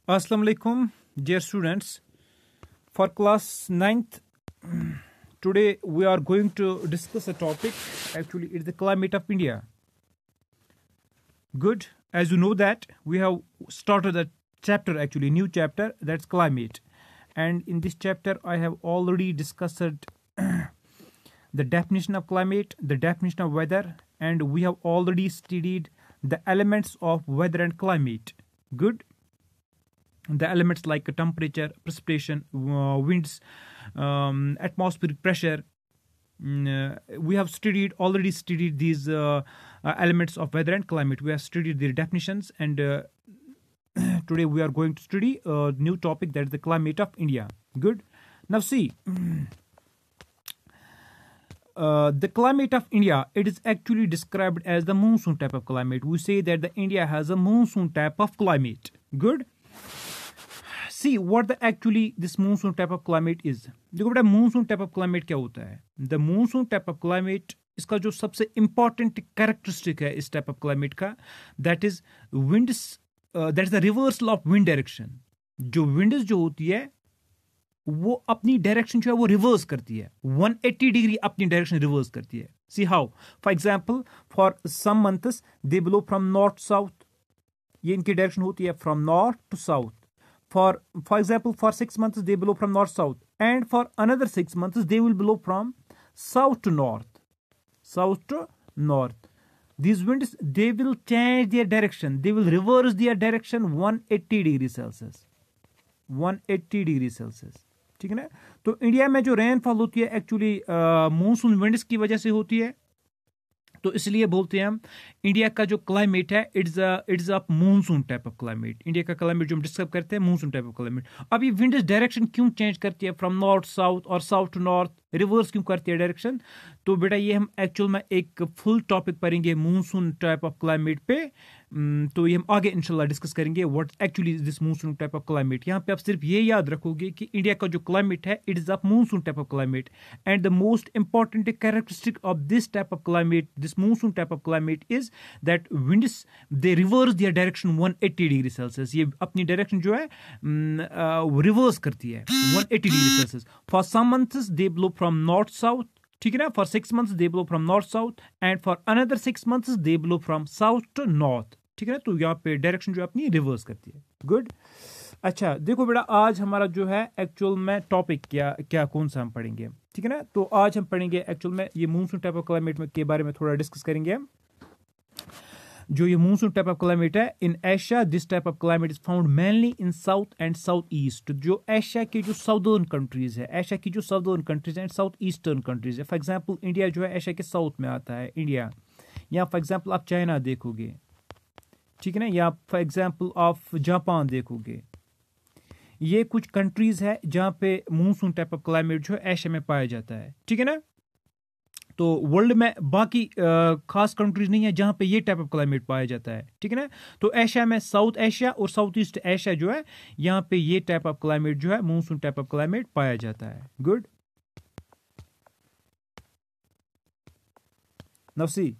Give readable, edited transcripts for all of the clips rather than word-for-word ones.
Assalamu alaikum, dear students. For class ninth, today we are going to discuss a topic. Actually, it's the climate of India. Good. As you know that we have started a chapter, actually new chapter, that's climate. And in this chapter, I have already discussed the definition of climate, the definition of weather, and we have already studied the elements of weather and climate. Good. The elements like temperature, precipitation, winds, atmospheric pressure. We have already studied these elements of weather and climate. We have studied their definitions, and today we are going to study a new topic, that is the climate of India. Good. Now see, the climate of India, it is actually described as the monsoon type of climate. We say that the India has a monsoon type of climate. Good. See what the actually this monsoon type of climate is. देखो बेटा monsoon type of climate क्या होता है. The monsoon type of climate, इसका जो सबसे important characteristic है इस type of climate का, that is winds, that is the reversal of wind direction. जो winds जो होती है वो अपनी डायरेक्शन जो है वो रिवर्स करती है, 180 डिग्री अपनी डायरेक्शन रिवर्स करती है. See how, for example for some months they blow from north south, ये इनकी डायरेक्शन होती है from north to south. For example, for 6 months they blow from north south, and for another 6 months they will blow from south to north. These winds, they will change their direction, they will reverse their direction 180 degrees Celsius. 180 degrees Celsius. ठीक है ना. तो India में जो rainfall होती है actually monsoon winds की वजह से होती है, तो इसलिए बोलते हैं हम इंडिया का जो क्लाइमेट है it's a monsoon type of climate. India का क्लाइमेट जो हम डिस्कस करते हैं मानसून टाइप ऑफ क्लाइमेट. अब ये विंड्स डायरेक्शन क्यों चेंज करती है फ्रॉम नॉर्थ साउथ और साउथ टू नॉर्थ, रिवर्स क्यों करती है डायरेक्शन, तो बेटा ये हम एक्चुअल में एक फुल टॉपिक पढ़ेंगे मानसून टाइप ऑफ क्लाइमेट पे. तो ये हम आगे इंशाल्लाह डिस्कस करेंगे what actually this monsoon type of climate. यहाँ पे आप सिर्फ ये याद रखोगे कि इंडिया का जो क्लाइमेट है it is a monsoon type of climate, and the most important characteristic of this type of climate, this monsoon type of climate is that winds they reverse their direction 180 degree Celsius. ये अपनी direction जो है reverse करती है 180 degree सेल्सियस. For some months they blow from north south, ठीक है ना. For 6 months they blow from north south, and for another 6 months they blow from south to north. ठीक है ना. तो यहाँ पे डायरेक्शन जो अपनी रिवर्स करती है. गुड. अच्छा देखो बेटा, आज हमारा जो है एक्चुअल में टॉपिक क्या कौन सा हम पढ़ेंगे, ठीक है ना. तो आज हम पढ़ेंगे एक्चुअल में ये मानसून टाइप ऑफ क्लाइमेट के बारे में थोड़ा डिस्कस करेंगे हम. जो ये मानसून टाइप ऑफ क्लाइमेट है in Asia, this type of climate is found mainly in south and south east. जो एशिया की जो साउदर्न कंट्रीज है, एशिया की जो southern countries and south eastern countries है. फॉर एग्जांपल इंडिया जो है एशिया के साउथ में आता है, इंडिया. या फॉर एग्जांपल आप चाइना देखोगे, ठीक है ना, या फॉर एग्जांपल आप जापान देखोगे. ये कुछ कंट्रीज है जहां पे मानसून टाइप ऑफ क्लाइमेट जो है एशिया में पाया जाता है, ठीक है ना. तो वर्ल्ड में बाकी खास कंट्रीज नहीं है जहां पे ये टाइप ऑफ क्लाइमेट पाया जाता है, ठीक है ना. तो एशिया में साउथ एशिया और साउथ ईस्ट एशिया जो है यहां पे ये टाइप ऑफ क्लाइमेट जो है मानसून टाइप ऑफ क्लाइमेट पाया जाता है. Good. Now see,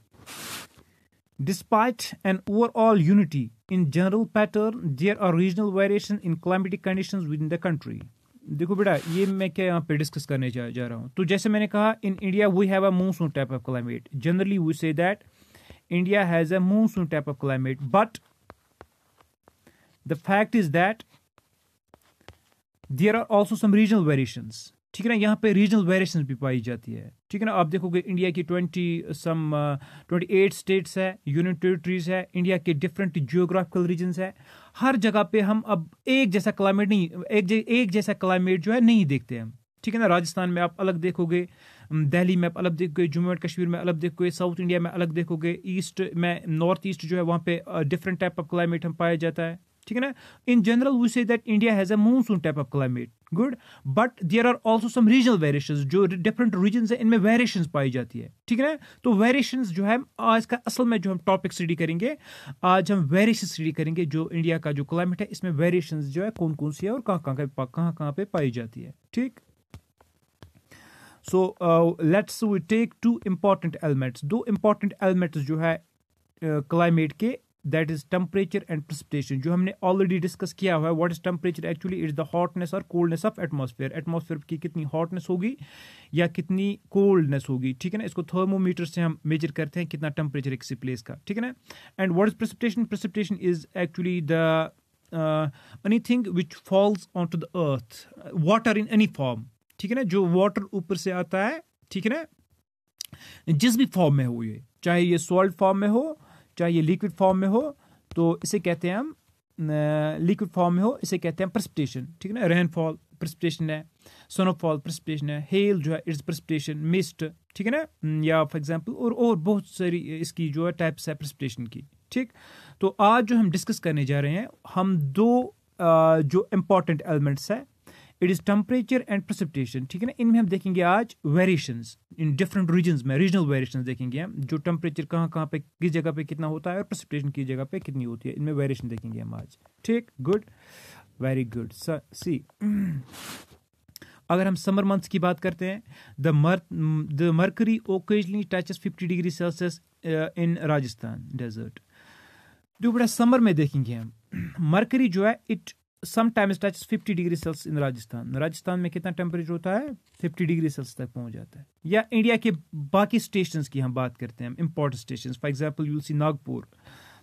despite an overall unity in general pattern, there are regional variation in climatic conditions within the country. देखो बेटा, ये मैं क्या यहाँ पे डिस्कस करने जा रहा हूँ. तो जैसे मैंने कहा, in India we have a monsoon type of climate. Generally we say that India has a monsoon type of climate, but the fact is that there are also some regional variations. ठीक है ना. यहाँ पे regional variations भी पाई जाती है, ठीक है ना. आप देखोगे इंडिया की 28 स्टेट्स है, यूनियन टेरिटरीज है, इंडिया के डिफरेंट जियोग्राफिकल रीजन्स है. हर जगह पे हम अब एक जैसा क्लाइमेट नहीं, एक जैसा क्लाइमेट जो है नहीं देखते हम, ठीक है ना. राजस्थान में आप अलग देखोगे, दिल्ली में आप अलग देखोगे, जम्मू एंड कश्मीर में अलग देखोगे, साउथ इंडिया में अलग देखोगे, ईस्ट में नॉर्थ ईस्ट जो है वहाँ पे डिफरेंट टाइप ऑफ क्लाइमेट हम पाया जाता है, ठीक है ना. In general we say that India has a monsoon type of climate. Good. But there are also some regional variations. जो डिफरेंट रीजन्स है इनमें वेरिएशंस पाई जाती है, ठीक है ना. तो वेरिएशंस जो है आज का असल में जो हम टॉपिक स्टडी करेंगे, आज हम वेरिएशन स्टडी करेंगे. जो इंडिया का जो क्लाइमेट है इसमें वेरिएशंस जो है कौन कौन सी है और कहाँ पे पाई जाती है, ठीक. So let's we take 2 important elements. 2 important elements जो है क्लाइमेट के that is temperature and precipitation, जो हमने ऑलरेडी डिस्कस किया हुआ है. What is temperature actually? It's the hotness और कोल्डनेस ऑफ एटमॉस्फेयर. एटमॉस्फेयर की कितनी हॉटनेस होगी या कितनी कोल्डनेस होगी, ठीक है ना. इसको थर्मोमीटर से हम मेजर करते हैं कितना टेम्परेचर किसी प्लेस का, ठीक है ना. And what is precipitation? Precipitation is actually the anything which falls on to the earth, water in any form, ठीक है ना. जो वाटर ऊपर से आता है, ठीक है ना, जिस भी फॉर्म में हो, ये चाहे ये सॉल्ट फॉर्म में हो चाहे ये लिक्विड फॉर्म में हो, तो इसे कहते हैं हम लिक्विड फॉर्म में हो इसे कहते हैं प्रेसिपिटेशन, ठीक है ना. रेनफॉल प्रेसिपिटेशन है, स्नोफॉल प्रेसिपिटेशन है, हेल जो है इट्स प्रेसिपिटेशन, मिस्ट, ठीक है ना, या फॉर एग्जांपल और बहुत सारी इसकी जो है टाइप्स है प्रेसिपिटेशन की, ठीक. तो आज जो हम डिस्कस करने जा रहे हैं, हम दो जो इम्पॉर्टेंट एलिमेंट्स है, it is temperature and precipitation, ठीक है ना. इनमें हम देखेंगे आज वेरिएशंस इन डिफरेंट रीजन्स में, रीजनल वेरिएशंस देखेंगे हम, जो टेम्परेचर कहाँ पे किस जगह पे कितना होता है और प्रेसिपिटेशन की जगह पे कितनी होती है, इनमें वेरिएशन देखेंगे हम आज, ठीक. Good, very good. सी, अगर हम समर मंथ्स की बात करते हैं, the mercury occasionally touches 50 degree Celsius in Rajasthan desert. जो बड़ा समर में देखेंगे हम, मर्करी जो है it sometimes touches 50 degree Celsius in Rajasthan. Rajasthan में कितना टेम्परेचर होता है? 50 डिग्री सेल्सियस तक पहुंच जाता है. या इंडिया के बाकी स्टेशंस की हम बात करते हैं, important stations, for example you will see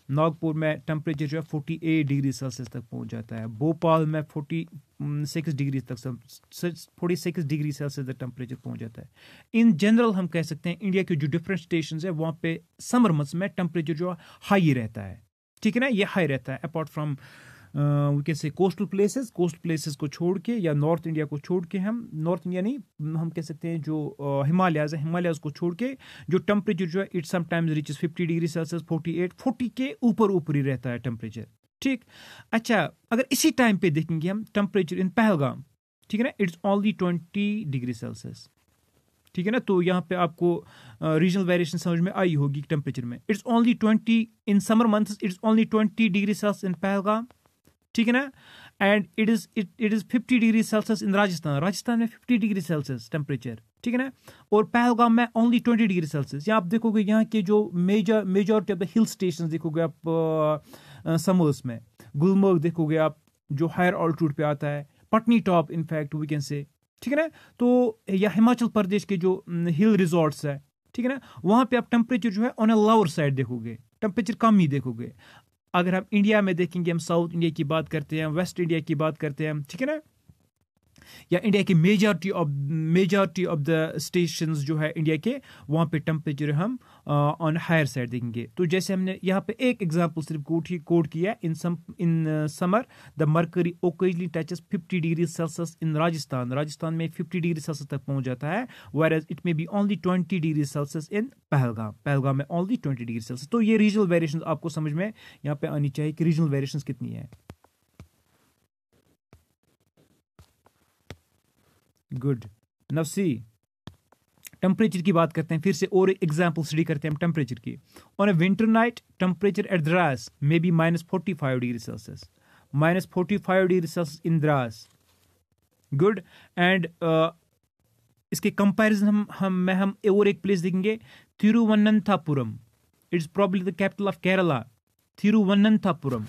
Nagpur में टेम्परेचर जो है 48 डिग्री सेल्सियस तक पहुंच जाता है. भोपाल में 46 डिग्री तक 46 डिग्री सेल्सियस तक टेम्परेचर पहुंच जाता है. इन जनरल हम कह सकते हैं इंडिया के जो डिफरेंट स्टेशंस है वहाँ पे समर मंथ्स में टेम्परेचर जो हाई रहता है, ठीक है ना. ये हाई रहता है apart from we can say coastal places को छोड़ के, या नॉर्थ इंडिया को छोड़ के, हम नॉर्थ इंडिया नहीं, हम कह सकते हैं जो हिमालयाज को छोड़ के जो टेम्परेचर जो है it sometimes reaches 50 degree Celsius, 40 के ऊपर ही रहता है टेम्परेचर, ठीक. अच्छा, अगर इसी टाइम पे देखेंगे हम टेम्परेचर इन पहलगाम, ठीक है ना, इट्स ओनली 20 डिग्री सेल्सियस, ठीक है ना. तो यहाँ पे आपको रीजनल वेरिएशन समझ में आई होगी टेम्परेचर में. It's only 20 in summer months, it's only 20 degree Celsius इन पहलगाम, ठीक है ना. And it is 50 degree Celsius in Rajasthan में 50 डिग्री सेल्सियस टेम्परेचर, ठीक है ना. और पहलगाम में ओनली 20 डिग्री सेल्सियस. यहाँ आप देखोगे यहाँ के जो majority of the hill station देखोगे आप समर्स में, गुलमर्ग देखोगे आप जो हायर ऑल्टीट्यूड पे आता है, Patnitop in fact we can say, ठीक है ना. तो या हिमाचल प्रदेश के जो हिल रिजॉर्ट्स है, ठीक है ना, वहां पे आप टेम्परेचर जो है ऑन अ लोअर साइड देखोगे, टेम्परेचर कम ही देखोगे. अगर हम इंडिया में देखेंगे, हम साउथ इंडिया की बात करते हैं, वेस्ट इंडिया की बात करते हैं, ठीक है ना, या इंडिया की मेजॉरिटी ऑफ द स्टेशंस जो है इंडिया के, वहाँ पे टेम्परेचर हम ऑन हायर साइड देखेंगे. तो जैसे हमने यहाँ पे एक एग्जांपल सिर्फ कोट किया, in summer the mercury occasionally touches 50 degree Celsius in Rajasthan में 50 डिग्री सेल्सियस तक पहुंच जाता है, whereas it may be only 20 degree Celsius इन पहलगाम में ओनली 20 डिग्री सेल्सियस. तो ये रीजनल वेरिएशन आपको समझ में यहाँ पे आनी चाहिए कि रीजनल वेरिएशन कितनी है. गुड. नाउ सी, टेम्परेचर की बात करते हैं फिर से, और एग्जांपल स्टडी करते हैं हम टेम्परेचर की. On a winter night temperature at Dras may be -45 degree Celsius, -45 degree Celsius in Dras. Good. And इसके कंपैरिजन हम और एक प्लेस देखेंगे, Thiruvananthapuram. It's probably the capital of Kerala. Thiruvananthapuram,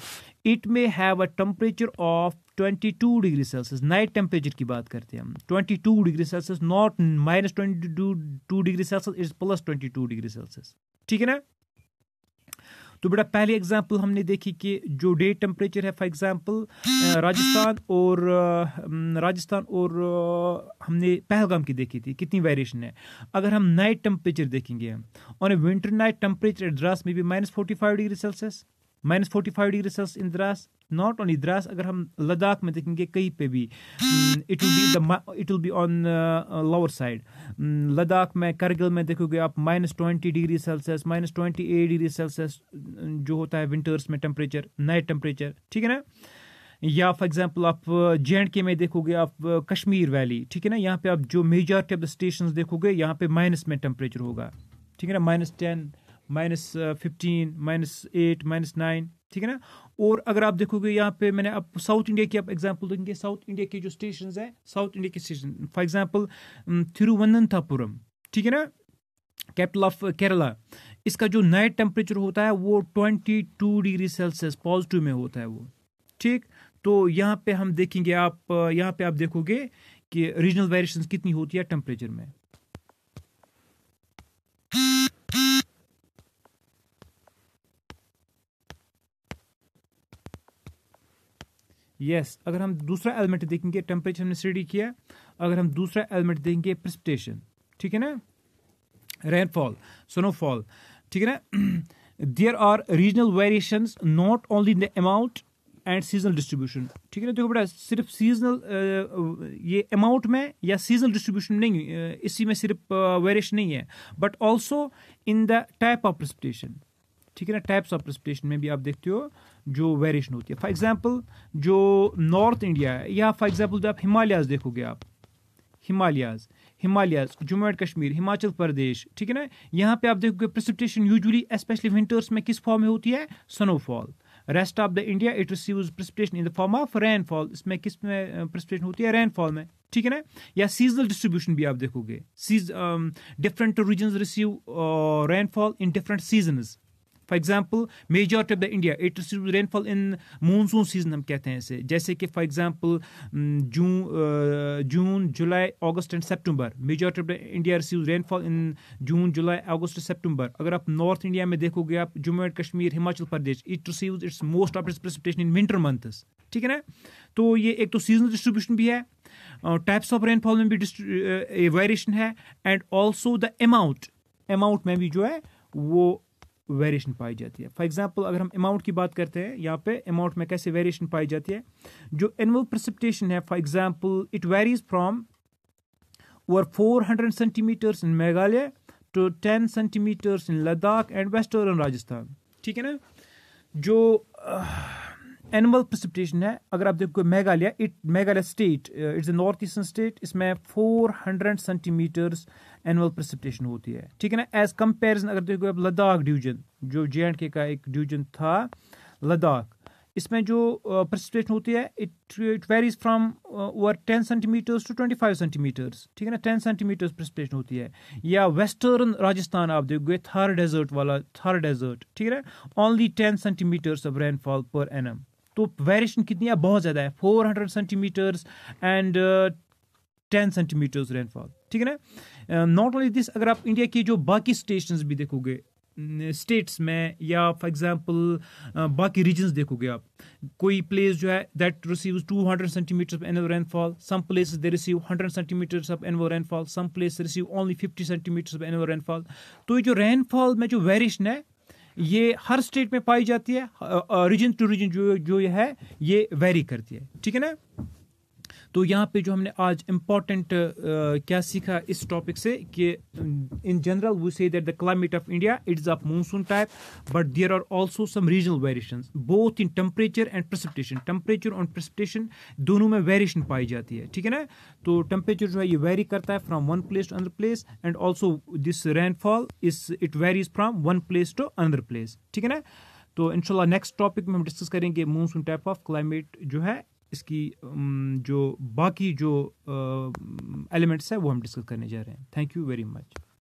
it may have a temperature of 22 degree Celsius. Night temperature की बात करते हैं हम, 22 degree Celsius, not -22 degree Celsius, it's +22 degree Celsius, ठीक है ना. तो बेटा पहले एग्जांपल हमने देखी कि जो डे टेम्परेचर है, फॉर एग्जांपल राजस्थान और हमने पहलगाम की देखी थी, कितनी वेरिएशन है. अगर हम नाइट टेम्परेचर देखेंगे, on A winter night temperature at Dras में भी -45 degree Celsius, -45 degree Celsius in Dras. Not only Dras, अगर हम लद्दाख में देखेंगे कहीं पे भी it will be on lower side. Ladakh में, करगिल में देखोगे आप -20 डिग्री सेल्सियस, -28 डिग्री सेल्सियस जो होता है विंटर्स में टेम्परेचर, नाइट टेम्परेचर, ठीक है ना. या फॉर एग्जांपल आप J&K में देखोगे आप कश्मीर वैली, ठीक है ना, यहाँ पे आप जो मेजॉरिटी ऑफ द स्टेशंस देखोगे यहाँ पे माइनस में टेम्परेचर होगा, ठीक है ना, -10, -15, -8, -9, ठीक है ना. और अगर आप देखोगे यहाँ पे, मैंने आप साउथ इंडिया की आप एग्जांपल देंगे, साउथ इंडिया के जो स्टेशंस हैं, साउथ इंडिया के स्टेशन, फॉर एग्जांपल थिरुवनंतपुरम, ठीक है ना, कैपिटल ऑफ केरला, इसका जो नाइट टेम्परेचर होता है वो 22 डिग्री सेल्सियस पॉजिटिव में होता है वो, ठीक। तो यहाँ पे हम देखेंगे, आप यहाँ पे आप देखोगे कि रीजनल वेरिएशंस कितनी होती है टेम्परेचर में। यस, अगर हम दूसरा एलिमेंट देखेंगे, टेम्परेचर हमने स्टडी किया, अगर हम दूसरा एलिमेंट देखेंगे प्रेसिपिटेशन, ठीक है ना, रेनफॉल, स्नोफॉल, ठीक है ना, there are regional variations not only in the amount and seasonal distribution, ठीक है ना। देखो बेटा, सिर्फ सीजनल ये अमाउंट में या सीजनल डिस्ट्रीब्यूशन नहीं, इसी में सिर्फ वेरिएशन नहीं है, but also in the type of precipitation, ठीक है ना। टाइप्स ऑफ प्रेसिपिटेशन में भी आप देखते हो जो वेरिएशन होती है। फॉर एग्जांपल जो नॉर्थ इंडिया है, या फॉर एग्जांपल जो आप हिमालयाज देखोगे, आप हिमालयाज जम्मू एंड कश्मीर, हिमाचल प्रदेश, ठीक है ना, यहाँ पे आप देखोगे प्रेसिपिटेशन यूजुअली स्पेशली विंटर्स में किस फॉर्म में होती है, snowfall. Rest of the India it receives precipitation in the form of rainfall, इसमें किस में प्रेसिपिटेशन होती है, रेनफॉल में, ठीक है ना। या सीजनल डिस्ट्रीब्यूशन भी आप देखोगे, different regions receive rainfall in different seasons. For example majority of the India it receives rainfall in monsoon season, हम कहते हैं इसे, जैसे कि for example June July August and September, majority of the India receives rainfall in June July August September. अगर आप north India में देखोगे, आप Jammu and Kashmir, Himachal Pradesh, it receives its most of its precipitation in winter months, ठीक है ना। तो ये एक तो सीजनल डिस्ट्रीब्यूशन भी है, टाइप्स ऑफ रेनफॉल में भी वेरिएशन है, एंड ऑल्सो द अमाउंट में भी जो है वो वेरिएशन पाई जाती है। फॉर एग्जांपल अगर हम अमाउंट की बात करते हैं, यहाँ पे अमाउंट में कैसे वेरिएशन पाई जाती है, जो एनुअल प्रेसिपिटेशन है, for example it varies from over 400 centimetres in Meghalaya to 10 centimetres in Ladakh and western Rajasthan, ठीक है ना। जो एनुअल प्रेसिपिटेशन है, अगर आप देखो Meghalaya state, it's a north eastern state, इसमें 400 सेंटीमीटर्स एनुअल प्रेसिपिटेशन होती है, ठीक है ना। एज कंपेरिजन अगर देखो आप लद्दाख डिवीजन, जो JNK का एक डिवीजन था लद्दाख, इसमें जो प्रेसिपिटेशन होती है it varies from over 10 centimetres to 25 centimetres, ठीक है ना, 10 सेंटीमीटर्स प्रेसिपिटेशन होती है। या वेस्टर्न राजस्थान आप देखोगे, थार डेजर्ट, ठीक है ना, only 10 centimetres of rainfall per annum. तो वेरिएशन कितनी है, बहुत ज़्यादा है, 400 सेंटीमीटर्स एंड 10 सेंटीमीटर्स रेनफॉल, ठीक है ना। नॉट ओनली दिस, अगर आप इंडिया की जो बाकी स्टेशंस भी देखोगे, स्टेट्स में, या फॉर एग्जांपल बाकी रीजन्स देखोगे आप, कोई प्लेस जो है that receives 200 centimetres of annual rainfall, some places they receive 100 centimetres of annual rainfall, some places receive only 50 centimetres of annual rainfall. तो ये जो रेनफॉल में जो वेरिएशन है, ये हर स्टेट में पाई जाती है, रीजन टू रीजन जो ये है ये वेरी करती है, ठीक है ना। तो यहाँ पे जो हमने आज इम्पॉर्टेंट क्या सीखा इस टॉपिक से, कि in general we say that the climate of India it is of monsoon type, but there are also some regional variations both in temperature and precipitation. Temperature और प्रेसिपिटेशन दोनों में वेरिएशन पाई जाती है, ठीक है ना। तो टेम्परेचर जो है ये वेरी करता है from one place to another place, and also this rainfall it varies from one place to another place, ठीक है ना। तो इंशाल्लाह नेक्स्ट टॉपिक में हम डिस्कस करेंगे मानसून टाइप ऑफ क्लाइमेट जो है, इसकी जो बाकी जो एलिमेंट्स है वो हम डिस्कस करने जा रहे हैं। Thank you very much.